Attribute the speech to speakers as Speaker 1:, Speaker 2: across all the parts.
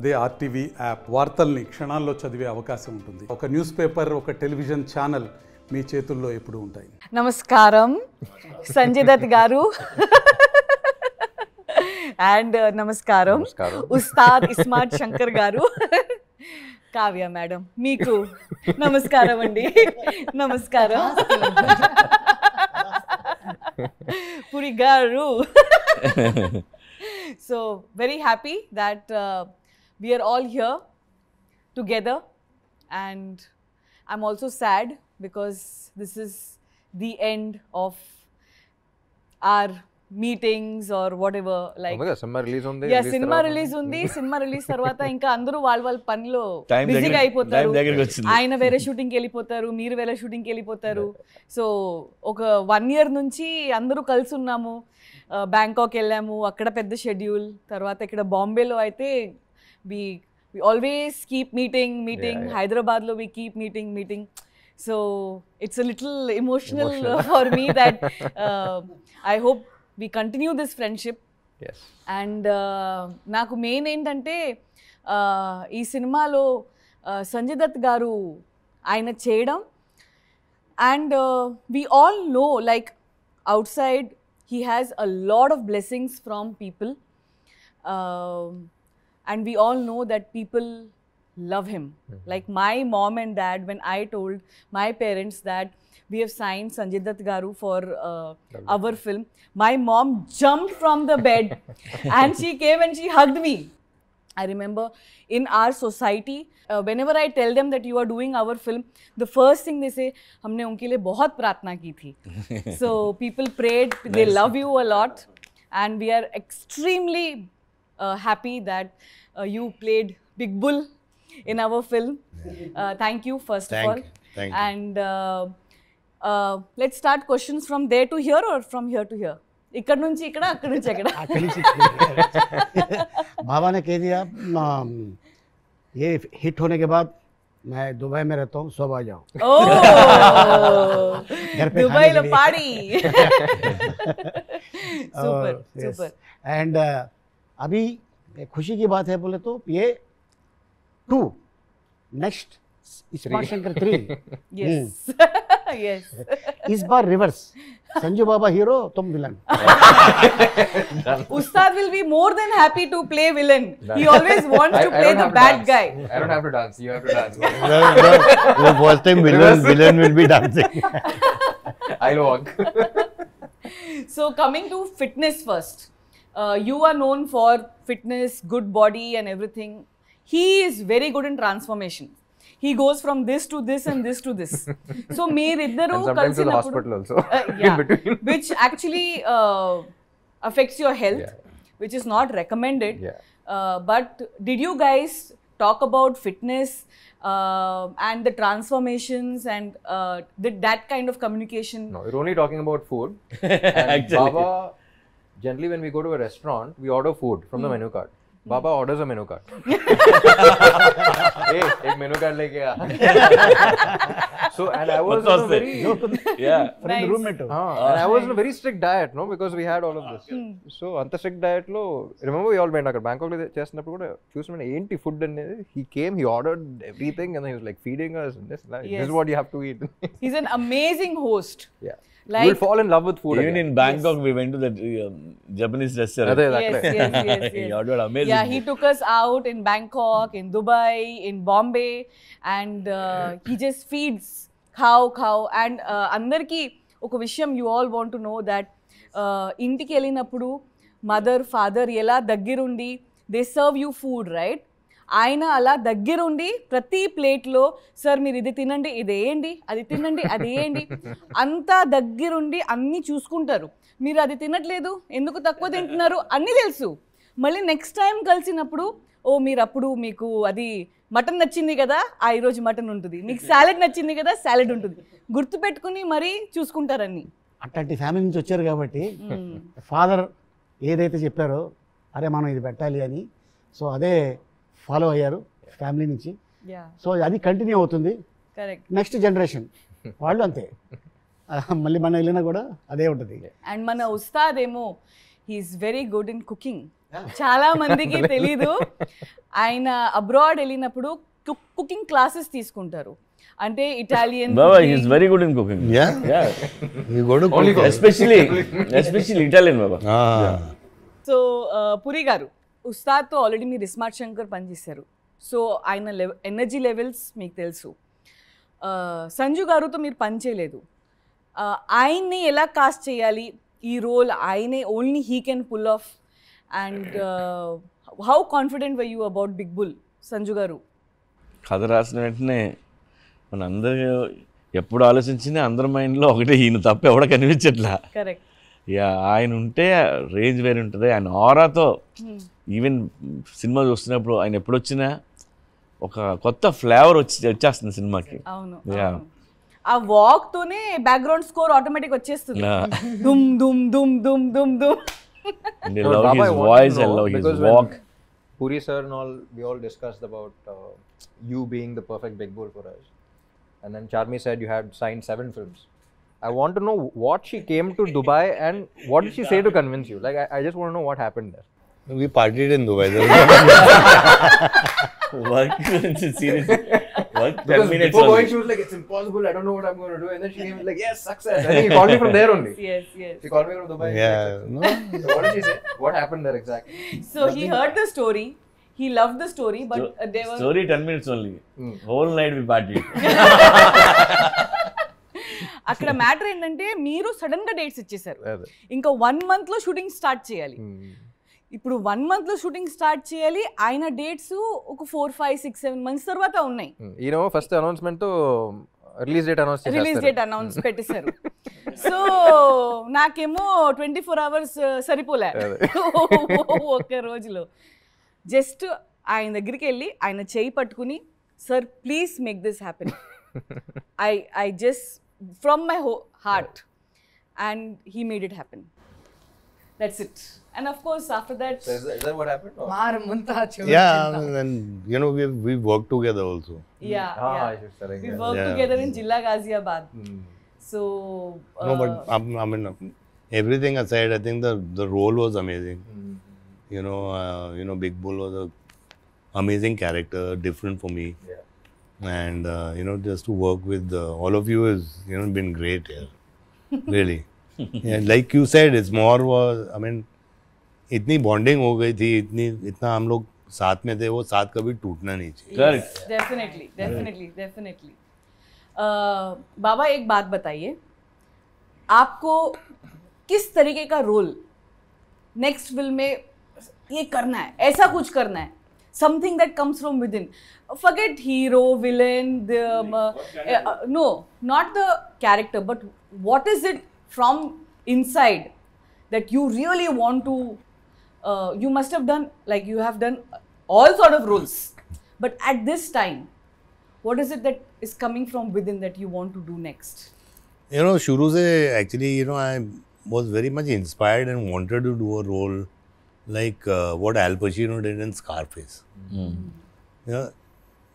Speaker 1: అదే RTV app వార్తల్ని క్షణాల్లో చదివే అవకాశం ఉంటుంది. ఒక న్యూస్ పేపర్, ఒక టెలివిజన్ ఛానల్ మీ చేతుల్లో ఎప్పుడూ ఉంటాయి.
Speaker 2: నమస్కారం సంజయ్ దత్ గారు అండ్ నమస్కారం ఉస్తాద్ ఇస్మార్ట్ శంకర్ గారు, కావ్య మేడం మీకు నమస్కారం అండి. నమస్కారం పురి గారు. So very happy that we are all here together, and I'm also sad because this is the end of our meetings or whatever. Like
Speaker 3: cinema release undi.
Speaker 2: Yeah, cinema release undi. Cinema release tarvata inka andaru వాళ్ళ పనిలో బిజీగా అయిపోతారు. ఆయన వేరే shooting కి వెళ్ళిపోతారు, మీరు వేరే షూటింగ్ కి వెళ్ళిపోతారు. సో ఒక 1 year నుంచి అందరూ కలిసి ఉన్నాము. బ్యాంకాక్ వెళ్ళాము, అక్కడ పెద్ద షెడ్యూల్. తర్వాత ఇక్కడ బాంబేలో అయితే we always keep meeting. హైదరాబాద్లో we keep meeting. So it's a little emotional for me that I hope we continue this friendship.
Speaker 3: Yes.
Speaker 2: And నాకు మెయిన్ ఏంటంటే ఈ సినిమాలో సంజయ్ దత్ గారు ఆయన చేయడం, and we all know like outside he has a lot of blessings from people, and we all know that people love him. Like my mom and dad, when I told my parents that we have signed Sanjay Dutt garu for our film, my mom jumped from the bed and she came and she hugged me. I remember in our society, whenever I tell them that you are doing our film, the first thing they say, हमने उनके लिए बहुत प्रार्थना की थी. So people prayed, they love you a lot, and we are extremely happy that you played Big Bull in our film. Thank you first of all.
Speaker 4: Thank you.
Speaker 2: And let's start questions from there to here or from here to here. ఇక్కడ నుంచి ఇక్కడ, అక్కడ నుంచి అక్కడ.
Speaker 4: बाबा ने कह दिया ये हिट होने के बाद मैं दुबई में रहता हूँ, सब आ जाओ.
Speaker 2: दुबईలో పాడి. सुपर.
Speaker 4: एंड अभी खुशी की बात है बोले तो ये 2 next smart Shankar 3.
Speaker 2: Yes. Yes.
Speaker 4: इस बार रिवर्स, संजू बाबा हीरो, तुम villain.
Speaker 2: Ustad will be more than happy to play villain. He always wants to play the bad guy.
Speaker 3: I don't have to dance. You have to dance.
Speaker 4: The first time villain will be dancing.
Speaker 3: I'll walk.
Speaker 2: So coming to fitness first, you are known for fitness, good body and everything. He is very good in transformation. He goes from this to this and this to this. So meeriddaru
Speaker 3: And sometimes to the hospital also.
Speaker 2: yeah,
Speaker 3: In between.
Speaker 2: which actually affects your health, which is not recommended.
Speaker 3: Yeah.
Speaker 2: But did you guys talk about fitness and the transformations and did that kind of communication?
Speaker 3: No, we're only talking about food. And Baba, generally when we go to a restaurant, we order food from the menu card. Baba orders a menu card. Hey, एक menu card लेके आ. So and I was on a very
Speaker 2: Nice.
Speaker 4: roommate.
Speaker 3: and I was on a very strict diet, no, because we had all of this. So anta strict diet lo, remember we all went అక్కడ Bangkok లో చేస్తున్నప్పుడు కూడా చూస్తున్నాను ఏంటి food అనేది. He came, he ordered everything and then he was like feeding us and this is what you have to eat.
Speaker 2: He's an amazing host.
Speaker 3: Yeah.
Speaker 2: Like,
Speaker 3: You'll fall in love with food.
Speaker 5: Even
Speaker 3: again.
Speaker 5: in Bangkok, we went to that Japanese restaurant.
Speaker 3: Yes,
Speaker 2: yes.
Speaker 5: He ordered amazing.
Speaker 2: Yeah, he took us out in Bangkok, in Dubai, in Bombay, and he just feeds cow. And andarki oka vishayam you all want to know that intiki వెళ్ళినప్పుడు mother, father ఎలా దగ్గరుండి they serve you food, right? ఆయన అలా దగ్గరుండి ప్రతి ప్లేట్లో sir మీరు ఇది తినండి, ఇది వేయండి, అది తినండి, అది వేయండి, అంతా దగ్గరుండి అన్నీ చూసుకుంటారు. మీరు అది తినట్లేదు, ఎందుకు తక్కువ తింటున్నారు అన్నీ తెలుసు. మళ్ళీ నెక్స్ట్ టైం కలిసినప్పుడు మీరు అప్పుడు మీకు అది మటన్ నచ్చింది కదా, ఈరోజు మటన్ ఉంటుంది, మీకు సాలెడ్ నచ్చింది కదా, సాలెడ్ ఉంటుంది, గుర్తుపెట్టుకుని మరీ చూసుకుంటారని.
Speaker 4: అట్లాంటి ఫ్యామిలీ నుంచి వచ్చారు కాబట్టి ఫాదర్ ఏదైతే చెప్పారో అరే మనం ఇది పెట్టాలి అని, సో అదే ఫాలో అయ్యారు ఫ్యామిలీ నుంచి. సో అది కంటిన్యూ అవుతుంది.
Speaker 2: కరెక్ట్.
Speaker 4: నెక్స్ట్ జనరేషన్ వాళ్ళు అంతే, మళ్ళీ మనం వెళ్ళినా కూడా అదే ఉంటుంది.
Speaker 2: అండ్ మన ఉస్తాద్ ఏమో he's very good in cooking. చాలా మందికి తెలీదు. ఆయన అబ్రాడ్ వెళ్ళినప్పుడు కుకింగ్ క్లాసెస్ తీసుకుంటారు. అంటే Italian
Speaker 5: Baba, he is very good in cooking.
Speaker 6: Yeah?
Speaker 5: Yeah.
Speaker 6: You go to cook.
Speaker 5: Especially Italian, Baba.
Speaker 6: Ah.
Speaker 2: So Puri garu, ఉస్తాద్తో ఆల్రెడీ మీరు ఇస్మార్ట్ శంకర్ పనిచేశారు. సో ఆయన ఎనర్జీ లెవెల్స్ మీకు తెలుసు. సంజు గారుతో మీరు పని చేయలేదు. ఆయన్ని ఎలా కాస్ట్ చేయాలి ఈ రోల్? ఆయనే only he can pull off. And how confident were you about Big Bull Sanju garu?
Speaker 5: కథ రాసిన వెంటనే మన అందరూ ఎప్పుడు ఆలోచించినా అందరి మైండ్లో ఒకటే, ఈయన తప్ప ఎవడ కనిపించట్లా.
Speaker 2: కరెక్ట్.
Speaker 5: యా, ఆయన ఉంటే రేంజ్ వేరే ఉంటుంది. ఆయన ఆరాతో ఈవెన్ సినిమా చూస్తున్నప్పుడు ఆయన ఎప్పుడు వచ్చినా ఒక కొత్త ఫ్లేవర్ వచ్చేస్తుంది సినిమాకి.
Speaker 2: అవును.
Speaker 5: యా,
Speaker 2: ఆ వాక్ తోనే బ్యాక్గ్రౌండ్ స్కోర్ ఆటోమేటిక్ వచ్చేస్తుంది. దుమ్ దుమ్ దుమ్ దుమ్ దుమ్ దుమ్.
Speaker 5: and I love his voice, I love his walk.
Speaker 3: Puri sir and all, we all discussed about you being the perfect Big Bull for us. And then Charmi said you had signed 7 films. I want to know what she came to Dubai and what did she say to convince you? Like, I just want to know what happened there.
Speaker 6: We partied in Dubai.
Speaker 5: Work, seriously. Work 10
Speaker 3: Because
Speaker 5: minutes
Speaker 3: before going,
Speaker 5: only.
Speaker 3: she was like, it's impossible, I don't know what I'm going to do. And then she came like, yes, success. And he called me from there only.
Speaker 2: Yes, yes.
Speaker 3: She called me from Dubai.
Speaker 6: Yeah. No.
Speaker 3: So what did she say? What happened there exactly?
Speaker 2: So he heard the story. He loved the story, but there were
Speaker 5: Story 10 minutes only. Whole night we partied.
Speaker 2: అక్కడ matter ఏంటంటే మీరు sudden గా dates ఇచ్చేసారు.
Speaker 3: అదే.
Speaker 2: ఇంకా 1 month లో shooting start చేయాలి. ఇప్పుడు 1 month లో షూటింగ్ స్టార్ట్ చేయాలి. ఆయన డేట్స్ ఒక 4, 5, 6, 7 months తర్వాత ఉన్నాయి.
Speaker 3: You know, first announcement to release date announce చేస్తారు.
Speaker 2: రిలీజ్ డేట్ అనౌన్స్ పెట్టేశారు. సో నాకేమో 24 hours సరిపోలే ఒక్క రోజులో. జస్ట్ ఆయన దగ్గరికి వెళ్ళి ఆయన చేయి పట్టుకుని, sir please make this happen. I just from my heart and he made it happen. That's it. And of course after that
Speaker 3: So is that what happened? Or?
Speaker 6: Yeah, and you know we worked together also.
Speaker 2: yeah
Speaker 3: Ah,
Speaker 2: yeah
Speaker 3: I should say.
Speaker 2: we worked
Speaker 6: Yeah.
Speaker 2: together in Jilla Ghaziabad. So
Speaker 6: No, but I mean, everything aside, I think the role was amazing. You know, Big Bull was a amazing character, different for me.
Speaker 3: Yeah.
Speaker 6: And you know, just to work with all of you has been great. Yeah, really. Yeah, like you said, it's more was, I mean, इतनी bonding हो गई थी, इतना हम लोग साथ में थे, वो साथ कभी टूटना नहीं चाहिए.
Speaker 5: Correct.
Speaker 2: डेफिनेटली. बाबा एक बात बताइए, आपको किस तरीके का रोल नेक्स्ट फिल्म में ये करना है, ऐसा कुछ करना है, something that comes from with in. Forget hero, villain, no, not the character, but what is it from inside that you really want to, you must have done, like you have done all sort of roles, but at this time, what is it that is coming from within that you want to do next?
Speaker 6: You know, शुरू से actually, you know, I was very much inspired and wanted to do a role like what Al Pacino did in Scarface. You know,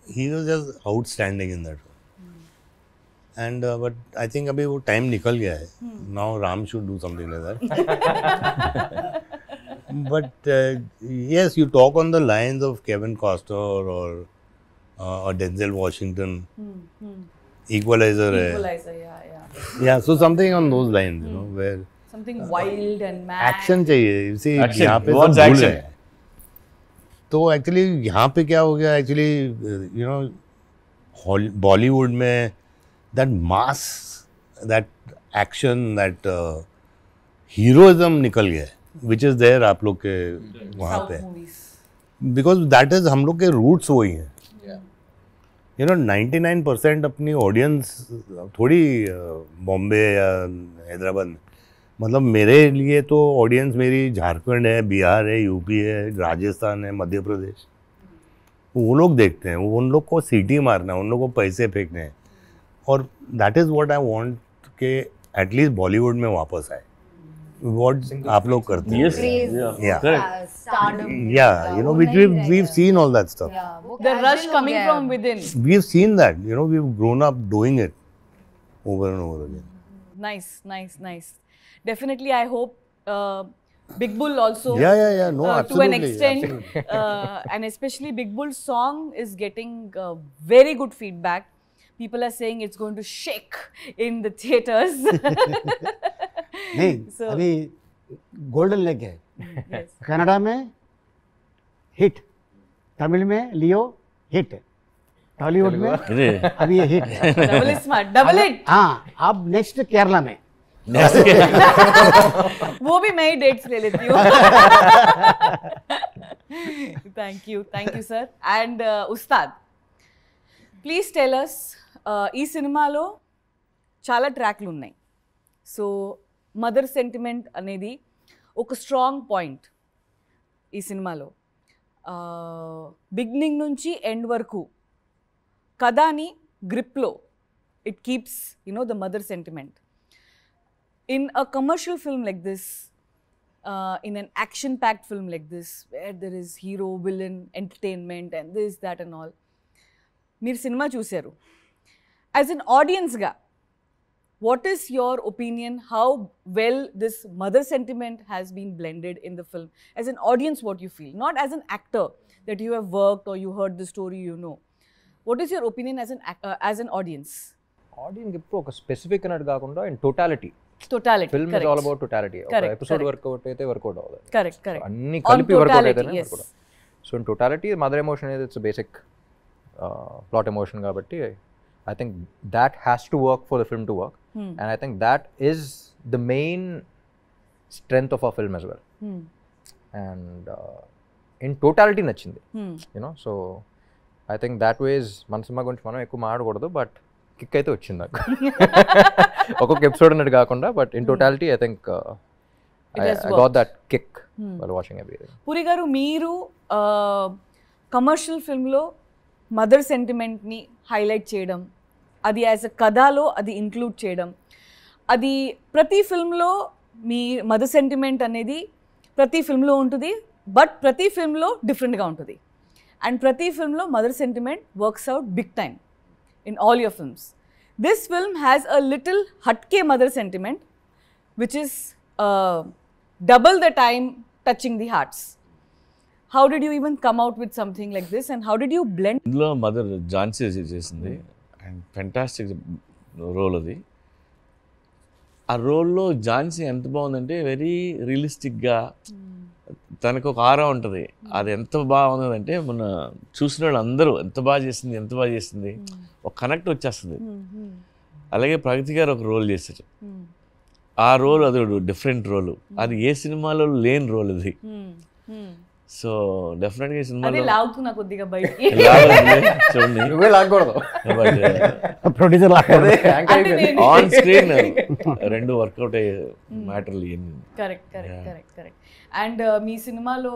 Speaker 6: he was just outstanding in that role. And but I think अभी वो time निकल गया है. Now Ram should do something like that. But yes, you talk on the lines of Kevin Costner or Denzel Washington. Equalizer है.
Speaker 2: Equalizer, yeah.
Speaker 6: Yeah, so something on those lines, you know, where
Speaker 2: Something wild and mad.
Speaker 6: action चाहिए. You see,
Speaker 5: Action.
Speaker 6: यहाँ पे
Speaker 5: He
Speaker 6: सब
Speaker 5: wants
Speaker 6: भूल
Speaker 5: action.
Speaker 6: गए. तो actually यहाँ पे क्या हो गया एक्चुअली, यू नो, बॉलीवुड में that mass, that action, that heroism निकल गया है, विच इज़ देयर आप लोग के वहाँ
Speaker 2: South
Speaker 6: पे,
Speaker 2: movies.
Speaker 6: बिकॉज दैट इज हम लोग के रूट्स वही हैं. यू नो 99% अपनी ऑडियंस थोड़ी बॉम्बे या हैदराबाद में, मतलब मेरे लिए तो ऑडियंस मेरी झारखंड है, बिहार है, यूपी है, राजस्थान है, मध्य प्रदेश. वो लोग देखते हैं, उन लोग को सीटी मारना है, उन लोग को पैसे फेंकने हैं. और that is what I want कि एटलीस्ट बॉलीवुड में वापस आए, व्हाट आप लोग करते हैं.
Speaker 5: Yes.
Speaker 7: Craze,
Speaker 5: Yeah.
Speaker 6: Correct.
Speaker 7: stardom.
Speaker 6: Yeah, you know, which we've seen all that stuff.
Speaker 7: Yeah, वो
Speaker 2: The
Speaker 7: casual
Speaker 2: rush
Speaker 7: हो
Speaker 2: coming
Speaker 7: गया है
Speaker 2: from
Speaker 7: अब.
Speaker 2: within.
Speaker 6: We've seen that, you know, we've grown up doing it over and over again.
Speaker 2: Nice. Definitely, I hope Big Bull also.
Speaker 6: Yeah. No,
Speaker 2: To an
Speaker 6: absolutely.
Speaker 2: extent, and especially Big Bull's song is getting very good feedback. People are saying it's going to shake in the theaters.
Speaker 4: नहीं
Speaker 2: So-
Speaker 4: अभी golden leg है
Speaker 2: Yes.
Speaker 4: Canada में hit, Tamil में लियो hit, Tollywood में
Speaker 5: ఇది
Speaker 4: अभी ये hit है।
Speaker 2: Double is smart. Double it.
Speaker 4: हाँ अब नेक्स्ट केरला में
Speaker 2: वो भी मैं ही डेट्स ले लेती हूँ. Thank you sir. And Ustaad, please tell us, ఈ సినిమాలో చాలా ట్రాక్లు ఉన్నాయి. సో మదర్ సెంటిమెంట్ అనేది ఒక స్ట్రాంగ్ పాయింట్ ఈ సినిమాలో. బిగినింగ్ నుంచి ఎండ్ వరకు కథని గ్రిప్లో it keeps the mother sentiment. In a commercial film like this, in an action-packed film like this, where there is hero, villain, entertainment, and this, that, and all, మీరు cinema చూశారు. As an audience ga, what is your opinion? How well this mother sentiment has been blended in the film? As an audience, what you feel, not as an actor that you have worked or you heard the story, you know. What is your opinion as an audience?
Speaker 3: Audience ఇప్పుడు ఒక specific అన్నట్టు కాకుండా in totality
Speaker 2: Totality.
Speaker 3: Film is all about totality. ఒక
Speaker 2: Correct,
Speaker 3: episode
Speaker 2: correct.
Speaker 3: Work out అయితే work out అవ్వదు.
Speaker 2: Correct, correct.
Speaker 3: అన్ని
Speaker 2: On
Speaker 3: కలిపి work out
Speaker 2: totality,
Speaker 3: అయితేనే
Speaker 2: yes.
Speaker 3: Work out. So in totality mother emotion అనేది ఇట్స్ బేసిక్ ప్లాట్ ఎమోషన్ కాబట్టి I think that has to work for the film to work, and I think that is the main strength of a film as well.
Speaker 2: Hmm.
Speaker 3: And in totality నచ్చింది
Speaker 2: Hmm.
Speaker 3: You know. So I think that was మన సినిమా గురించి మనం ఎక్కువ మాట్లాడకూడదు, but kick అయితే వచ్చింది నాకు. ఒక్కొక్క ఎపిసోడ్ అన్నట్టు కాకుండా, but in totality I think
Speaker 2: It has
Speaker 3: I got
Speaker 2: worked.
Speaker 3: that kick while watching everything.
Speaker 2: Puri గారు, మీరు కమర్షియల్ ఫిల్మ్లో మదర్ సెంటిమెంట్ని హైలైట్ చేయడం, అది యాజ్ అ కథలో అది ఇంక్లూడ్ చేయడం, అది ప్రతి ఫిల్మ్లో మీ మదర్ సెంటిమెంట్ అనేది ప్రతి ఫిల్మ్లో ఉంటుంది, బట్ ప్రతి ఫిల్మ్లో డిఫరెంట్గా ఉంటుంది. అండ్ ప్రతి ఫిల్మ్లో mother sentiment works out big time in all your films. This film has a little hatke mother sentiment, which is double the time touching the hearts. How did you even come out with something like this, and how did you blend?
Speaker 5: ఇందులో mother Jhansi చేసింది and fantastic role అది. ఆ రోల్లో ఝాన్సీ ఎంత బాగుందంటే very రియలిస్టిక్గా తనకు ఒక ఆరా ఉంటుంది. అది ఎంత బాగుందంటే మన చూసిన వాళ్ళు అందరూ ఎంత బాగా చేసింది ఒక కనెక్ట్ వచ్చేస్తుంది. అలాగే ప్రగతి గారు ఒక రోల్ చేశారు. ఆ రోల్ అది డిఫరెంట్ రోల్, అది ఏ సినిమాలో లేని రోల్ అది. సో డెఫినెట్గా ఈ
Speaker 2: అదే
Speaker 5: సినిమాలో
Speaker 2: లాగుతున్నా కొద్దిగా బయటికి.
Speaker 5: చూడండి,
Speaker 3: నువ్వే లాగకూడదు.
Speaker 4: ప్రొడ్యూసర్
Speaker 2: అంటే నేను-
Speaker 5: ఆన్ స్క్రీన్ రెండు వర్కౌట్ అయ్యే మ్యాటర్లు ఇవన్నీ.
Speaker 2: కరెక్ట్. అండ్ మీ సినిమాలో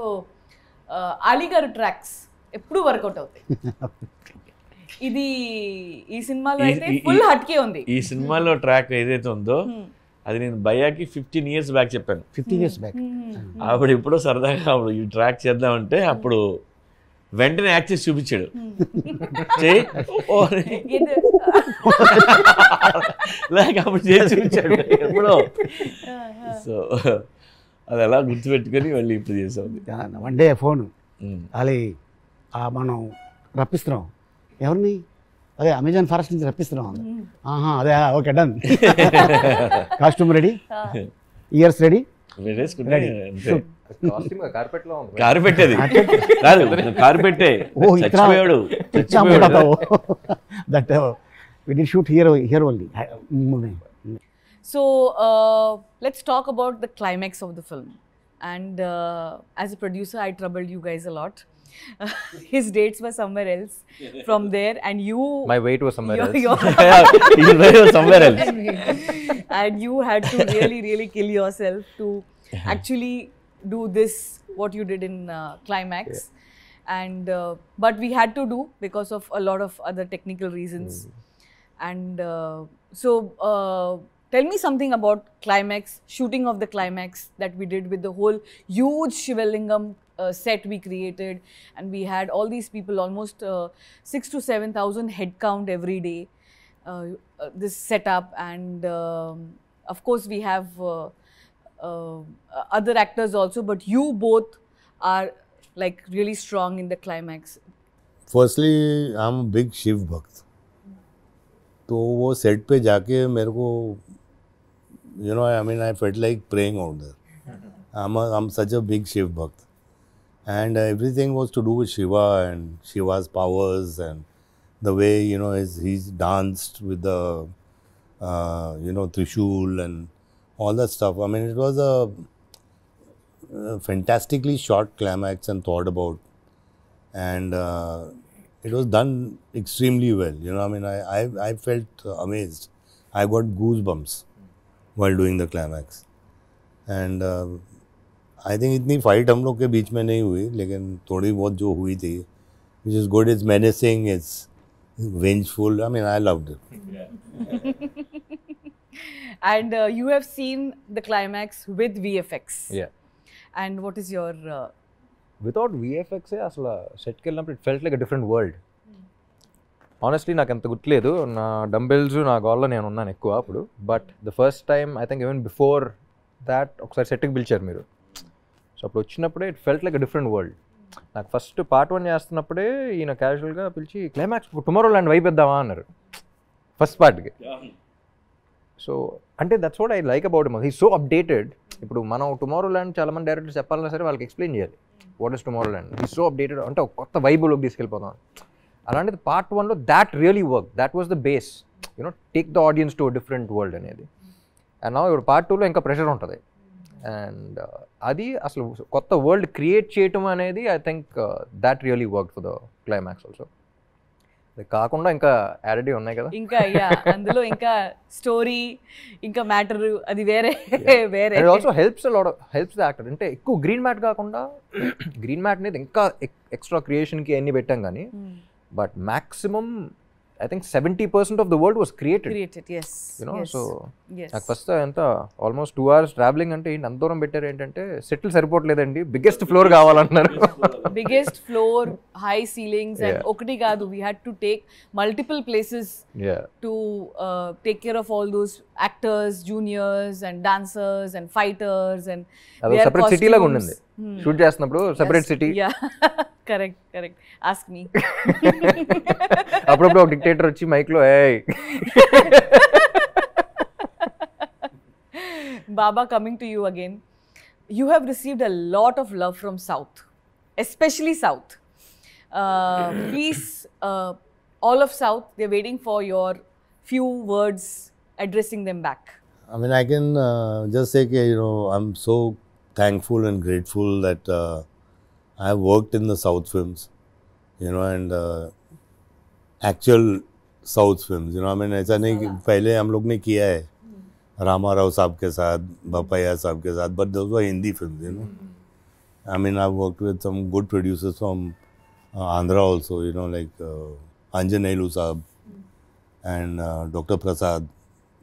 Speaker 2: అలీ గారు ట్రాక్స్ ఎప్పుడు వర్కౌట్ అవుతాయి. ఇది ఈ సినిమాలో అయితే ఫుల్ హట్కే ఉంది.
Speaker 5: ఈ సినిమాలో ట్రాక్ ఏదైతే ఉందో అది నేను భయ్యాకి 15 years బ్యాక్ చెప్పాను.
Speaker 4: 15 years బ్యాక్
Speaker 5: అప్పుడు ఎప్పుడో సరదాగా అప్పుడు ఈ ట్రాక్ చేద్దామంటే అప్పుడు వెంటనే యాక్ట్ చేసి చూపించాడు. చెయ్యి ఓ అని. లేక అప్పుడు చేసి చూపించాడు ఎప్పుడో. సో అది అలా గుర్తుపెట్టుకొని మళ్ళీ ఇప్పుడు చేసాం.
Speaker 4: వన్ డే ఫోన్ అది మనం రప్పిస్తున్నాం ఎవరిని, అదే అమెజాన్ ఫారెస్ట్ నుంచి రప్పిస్తున్నాం. ఆహా అదే okay done. Costume ready, ears ready,
Speaker 3: costume carpet లో ఉంది.
Speaker 5: కారు పెట్టేది కాదు, కారు పెట్టే
Speaker 4: ఓ
Speaker 5: చచ్చిపోయాడు.
Speaker 4: That we did shoot here only.
Speaker 2: So let's talk about the climax of the film. And as a producer, I troubled you guys a lot. His dates were somewhere else. From there, and you.
Speaker 3: My weight was somewhere else.
Speaker 5: somewhere else.
Speaker 2: And you had to really kill yourself to actually do this, what you did in climax. And but we had to do because of a lot of other technical reasons. And so tell me something about climax, shooting of the climax that we did with the whole huge Shivalingam set we created, and we had all these people, almost 6,000 to 7,000 head count every day. This setup, and of course we have other actors also, but you both are like really strong in the climax.
Speaker 6: Firstly I am big Shiv bhakt, तो वो set पे जाके मेरे को you know I mean I felt like praying out there. I am such a big Shiv bhakt, and everything was to do with Shiva and Shiva's powers and the way, you know, he's danced with the you know, Trishul and all that stuff. I mean, it was a fantastically short climax and thought about, and it was done extremely well. You know, I mean, I felt amazed. I got goosebumps while doing the climax, and I think इतनी fight हम लोग के बीच में नहीं हुई, लेकिन थोड़ी बहुत जो हुई थी, which is good, it's menacing, it's vengeful. I mean, I loved it.
Speaker 2: And you have seen the climax with VFX.
Speaker 3: Yeah.
Speaker 2: And what is your
Speaker 3: without విఎఫ్ఎక్సే అసలు సెట్కి వెళ్ళినప్పుడు it felt like a different world. Honestly నాకు అంత గుర్తులేదు, నా dumbbells నా గోల్లో నేను ఉన్నాను ఎక్కువ అప్పుడు. But the first time I think even before that ఒకసారి సెట్కి పిలిచారు మీరు. సో అప్పుడు వచ్చినప్పుడే it felt like a different world. నాకు ఫస్ట్ పార్ట్ 1 చేస్తున్నప్పుడే ఈయన క్యాజువల్గా పిలిచి క్లైమాక్స్ టుమారో ల్యాండ్ వైపు ఇద్దామా అన్నారు ఫస్ట్ పార్ట్కి. సో అంటే that's what I like about him, he so updated. ఇప్పుడు మనం టుమారో ల్యాండ్ చాలామంది డైరెక్టర్స్ చెప్పాలన్నా సరే వాళ్ళకి ఎక్స్ప్లెయిన్ చేయాలి what is Tomorrowland. He so updated, అంటే ఒక కొత్త వైబులోకి తీసుకెళ్ళిపోతాం. అలాంటిది పార్ట్ 1లో that really work, that was the base, you know, take the audience to different world అనేది. అండ్ నా ఇప్పుడు పార్ట్ 2లో ఇంకా ప్రెషర్ ఉంటుంది, అండ్ అది అసలు కొత్త వరల్డ్ క్రియేట్ చేయటం అనేది I think that really work for the climax also. అది కాకుండా ఇంకా యాడెడ్ ఉన్నాయి కదా,
Speaker 2: ఇంకా అందులో ఇంకా స్టోరీ ఇంకా మ్యాటర్ అది వేరే వేరే.
Speaker 3: And also helps helps the actor. అంటే ఎక్కువ గ్రీన్ మ్యాట్ కాకుండా, గ్రీన్ మ్యాట్ అనేది ఇంకా ఎక్స్ట్రా క్రియేషన్కి అన్ని పెట్టాం కానీ, but maximum I think 70% of the world was created.
Speaker 2: Yes.
Speaker 3: You know,
Speaker 2: yes.
Speaker 3: so
Speaker 2: yes.
Speaker 3: నాకు ఫస్ట్ ఎంత ఆల్మోస్ట్ 2 hours ట్రావెలింగ్ అంటే ఏంటి అంత దూరం పెట్టారు ఏంటంటే సెటిల్ సరిపోవట్లేదండి, బిగ్గెస్ట్ ఫ్లోర్ కావాలన్నారు.
Speaker 2: Biggest floor, high ceilings, and okati kaadu, we had to take multiple places to take care of all those actors, juniors and dancers and fighters and
Speaker 3: అది separate city లాగా ఉండింది shoot చేస్తున్నప్పుడు, separate city.
Speaker 2: Correct ask me.
Speaker 3: అప్పుడప్పుడు ఒక dictator వచ్చి మైక్లో ఏయ్.
Speaker 2: Baba, coming to you again, you have received a lot of love from South, especially South. Please, all of South, they're waiting for your few words addressing them back.
Speaker 6: I mean, I can just say, you know, I'm so thankful and grateful that I have worked in the South films, you know, and actual South films, you know. I mean, ऐसा नहीं कि पहले हम लोग ने किया है रामा राव साहब के साथ, बपैया साहब के साथ, but those were Hindi films, you know. I mean, I've worked with some good producers from Andhra also, you know, like Anjaneyulu Saab and Dr. Prasad,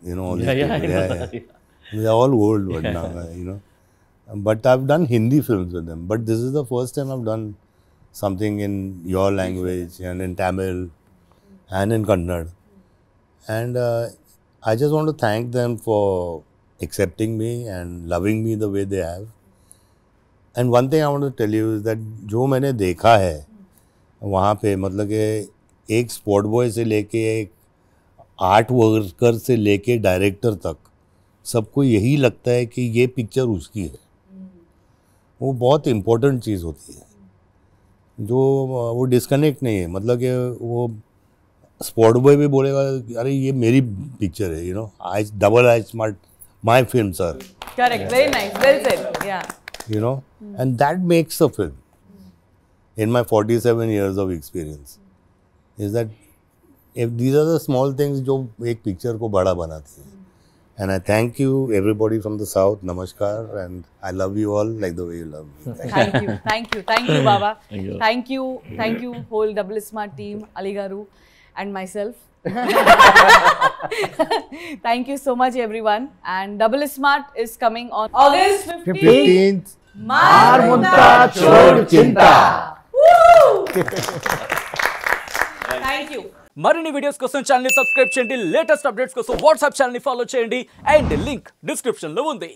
Speaker 6: you know, all these people. Yeah. They're all old but now, you know. But I've done Hindi films with them. But this is the first time I've done something in your language and in Tamil and in Kannada. And I just want to thank them for accepting me and loving me the way they have. And one thing I want to tell you is that जो मैंने देखा है वहाँ पे, मतलब कि एक sport boy से लेके एक आर्ट वर्कर से लेके डायरेक्टर तक सबको यही लगता है कि ये पिक्चर उसकी है. वो बहुत इम्पोर्टेंट चीज़ होती है, जो वो डिस्कनेक्ट नहीं है. मतलब कि वो स्पॉट बॉय भी बोलेगा अरे ये मेरी पिक्चर है, you know, I double I smart my film sir.
Speaker 2: Correct, very nice, well said. Yeah.
Speaker 6: You know, and that makes a film. In my 47 years of experience, is that if these are the small things जो एक picture को बड़ा बनाती हैं. And I thank you everybody from the South. Namaskar, and I love you all like the way you love me.
Speaker 2: Thank you, Baba.
Speaker 5: Thank you.
Speaker 2: Thank you, whole Double Smart team, Ali Garu, and myself. Thank you so much, everyone. And Double Smart is coming on August 15th.
Speaker 6: 15th.
Speaker 2: Marmunta
Speaker 4: Chod Chinta.
Speaker 2: Thank you.
Speaker 7: మరిన్ని videos కోసం channel ని subscribe చేయండి, latest updates కోసం WhatsApp channel ని follow చేయండి, and link description లో ఉంది.